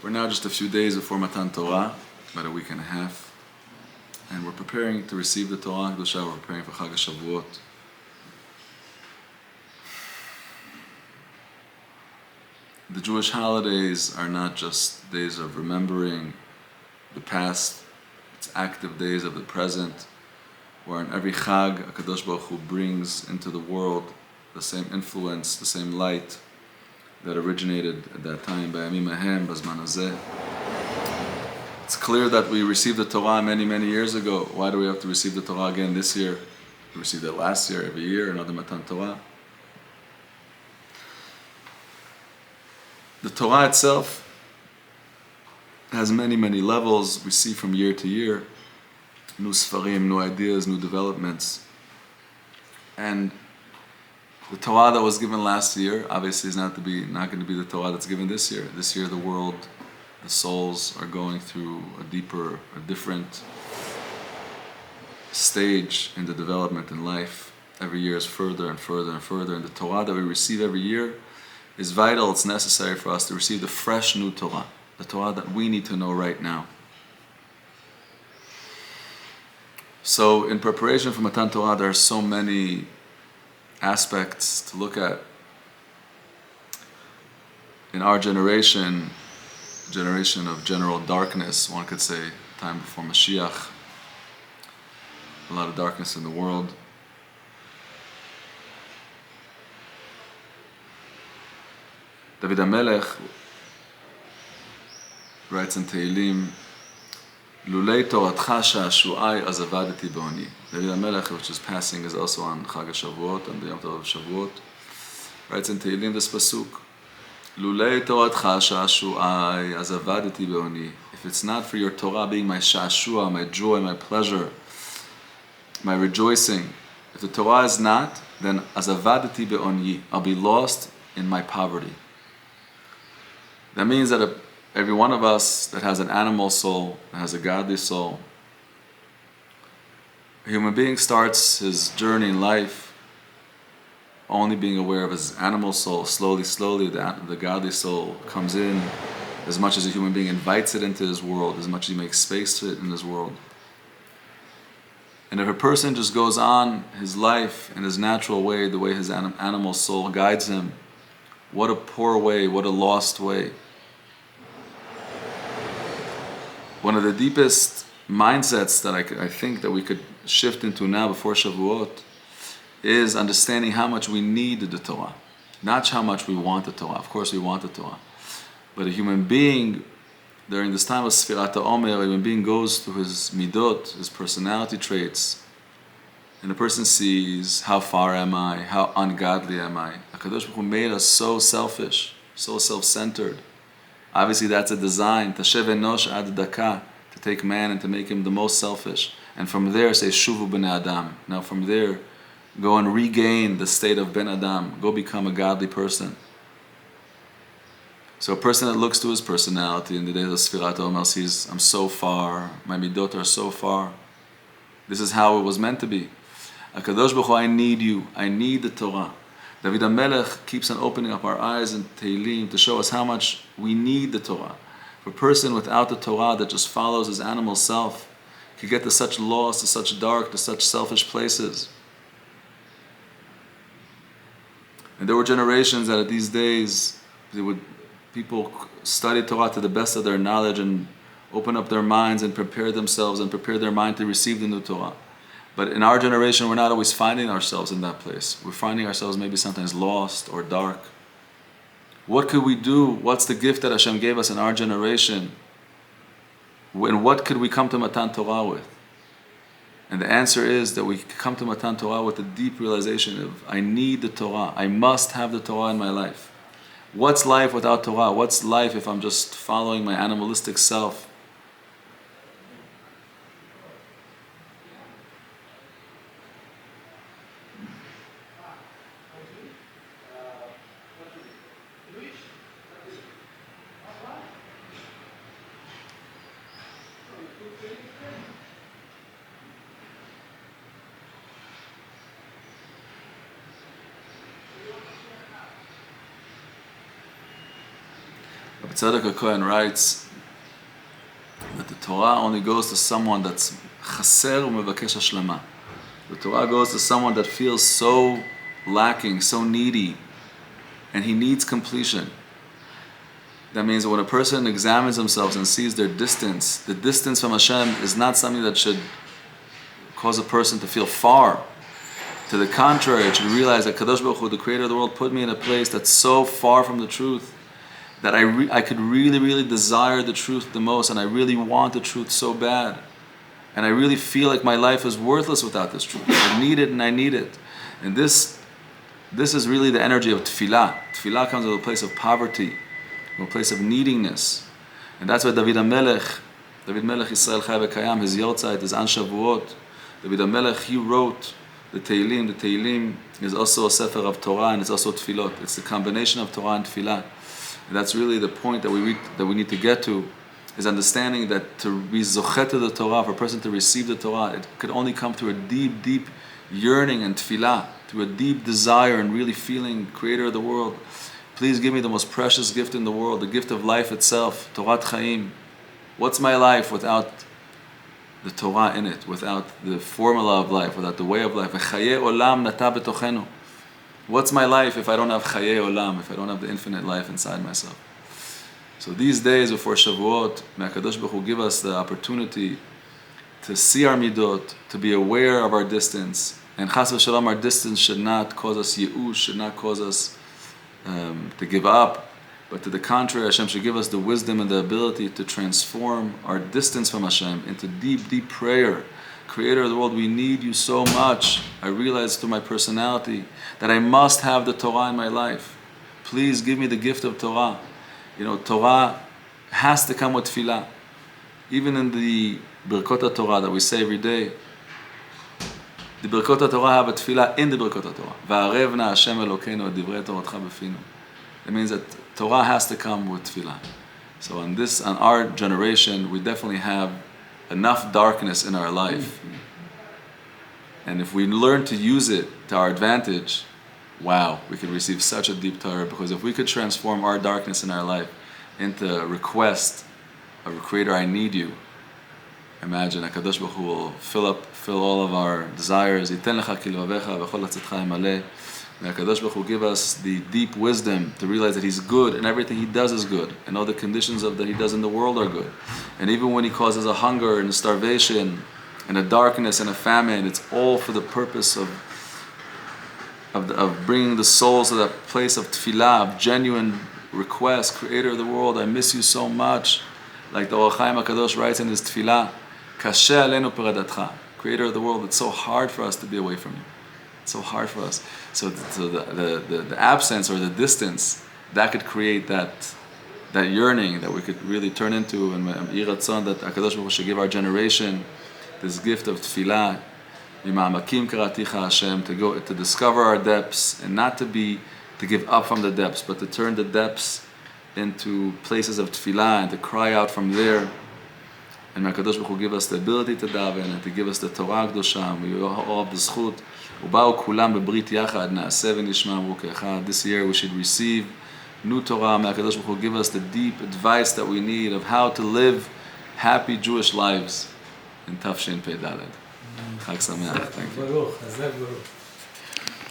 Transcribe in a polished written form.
We're now just a few days before Matan Torah, about a week and a half, and we're preparing to receive the Torah. We're preparing for Chag Shavuot. The Jewish holidays are not just days of remembering the past, it's active days of the present, where in every Chag, HaKadosh Baruch Hu brings into the world the same influence, the same light that originated at that time by Yamim Ahem, Bazman Hazeh. It's clear that we received the Torah many, many years ago. Why do we have to receive the Torah again this year? We received it last year, every year, another Matan Torah. The Torah itself has many, many levels. We see from year to year, new Sfarim, new ideas, new developments. And the Torah that was given last year, obviously is not going to be the Torah that's given this year. This year the world, the souls are going through a different stage in the development in life. Every year is further and further and further. And the Torah that we receive every year is vital. It's necessary for us to receive the fresh new Torah, the Torah that we need to know right now. So in preparation for Matan Torah, there are so many aspects to look at. In our generation of general darkness, one could say, time before Mashiach, a lot of darkness in the world. David HaMelech writes in Tehillim, Lulei Toratcha Sha'ashu'ai az avadati b'oni. David HaMelech, which is passing, is also on Chag Shavuot, on the Yom Tov of Shavuot, writes in Tehillim this pasuk, Lulei Toratcha Sha'ashu'ai az avadati b'oni. If it's not for your Torah being my sha'ashua, my joy, my pleasure, my rejoicing, if the Torah is not, then az avadati b'oni, I'll be lost in my poverty. That means that every one of us that has an animal soul, that has a godly soul, a human being starts his journey in life only being aware of his animal soul. Slowly, the godly soul comes in as much as a human being invites it into his world, as much as he makes space to it in his world. And if a person just goes on his life in his natural way, the way his animal soul guides him, what a poor way, what a lost way. One of the deepest mindsets that I think that we could shift into now before Shavuot is understanding how much we need the Torah. Not how much we want the Torah. Of course we want the Torah. But a human being, during this time of Sfirat HaOmer, a human being goes through his midot, his personality traits, and the person sees, how far am I? How ungodly am I? HaKadosh Baruch Hu made us so selfish, so self-centered. Obviously that's a design, Tashev Enosh Ad Daka, to take man and to make him the most selfish. And from there say, Shuvu Ben Adam. Now from there, go and regain the state of Ben Adam. Go become a godly person. So a person that looks to his personality in the days of Sfirat HaOmer sees, I'm so far, my midot are so far. This is how it was meant to be. HaKadosh Baruch Hu, I need you. I need the Torah. David HaMelech keeps on opening up our eyes in Tehillim to show us how much we need the Torah. For a person without the Torah that just follows his animal self could get to such loss, to such dark, to such selfish places. And there were generations that at these days, people study Torah to the best of their knowledge and open up their minds and prepare themselves and prepare their mind to receive the new Torah. But in our generation, we're not always finding ourselves in that place. We're finding ourselves maybe sometimes lost or dark. What could we do? What's the gift that Hashem gave us in our generation? And what could we come to Matan Torah with? And the answer is that we come to Matan Torah with a deep realization of, I need the Torah. I must have the Torah in my life. What's life without Torah? What's life if I'm just following my animalistic self? A Tzedek HaKohen writes that the Torah only goes to someone that's chaser u'mevakesh hashlama. The Torah goes to someone that feels so lacking, so needy, and he needs completion. That means that when a person examines themselves and sees their distance, the distance from Hashem is not something that should cause a person to feel far. To the contrary, it should realize that Kadosh Baruch Hu, the Creator of the world, put me in a place that's so far from the truth that I could really desire the truth the most, and I really want the truth so bad. And I really feel like my life is worthless without this truth. I need it and I need it. And this is really the energy of tefillah. Tefillah comes from a place of poverty, from a place of neediness. And that's why David HaMelech Yisrael Chai V'Kayam, his Yortzeit is on Shavuot. David HaMelech, he wrote the Tehillim. The Tehillim is also a sefer of Torah, and it's also tefillot. It's the combination of Torah and tefillah. And that's really the point that we need to get to, is understanding that to be zochet to the Torah, for a person to receive the Torah, it could only come through a deep yearning and tefillah, through a deep desire and really feeling, Creator of the world, please give me the most precious gift in the world, the gift of life itself, Torat Chaim. What's my life without the Torah in it, without the formula of life, without the way of life? Chaye olam nata betochenu. What's my life if I don't have Chaye olam, if I don't have the infinite life inside myself? So these days before Shavuot, may HaKadosh Baruch Hu give us the opportunity to see our midot, to be aware of our distance. And chas v'shalom, our distance should not cause us yi'ush, should not cause us to give up. But to the contrary, Hashem should give us the wisdom and the ability to transform our distance from Hashem into deep prayer. Creator of the world, we need you so much. I realize through my personality that I must have the Torah in my life. Please give me the gift of Torah. You know, Torah has to come with tefillah. Even in the Birkot Torah that we say every day, the Birkot Torah have a tefillah in the Birkot Torah. Va'arev na Hashem Elokeinu et divrei Toratcha b'finu. It means that Torah has to come with tefillah. So on our generation, we definitely have enough darkness in our life. And if we learn to use it to our advantage, wow, we can receive such a deep Torah. Because if we could transform our darkness in our life into a request of a Creator, I need you. Imagine HaKadosh Baruch Hu will fill all of our desires. Yiten lecha ki levavecha v'chol latzetcha yimaleh. May HaKadosh Baruch Hu give us the deep wisdom to realize that He's good and everything He does is good, and all the conditions that He does in the world are good. And even when He causes a hunger and a starvation and a darkness and a famine, it's all for the purpose of bringing the souls to that place of tefillah, of genuine request. Creator of the world, I miss you so much. Like the Or HaChaim HaKadosh writes in his tefillah, Kasheh aleinu peradatcha. Creator of the world, it's so hard for us to be away from you. It's so hard for us. So the absence or the distance, that could create that yearning that we could really turn into, and Yiratzon, that HaKadosh Baruch Hu should give our generation this gift of tefillah, Mima'amakim karaticha Hashem, to discover our depths, and not to give up from the depths, but to turn the depths into places of tefillah and to cry out from there. And HaKadosh Baruch Hu give us the ability to daven and to give us the Torah Kedosha. We all have the zchut. Uba'u kulam bebrit yachad na'aseh v'nishma amru ke'echad. This year we should receive new Torah. May HaKadosh Baruch Hu give us the deep advice that we need of how to live happy Jewish lives in Tafshin Pei Daled. Chag Sameach. Thank you.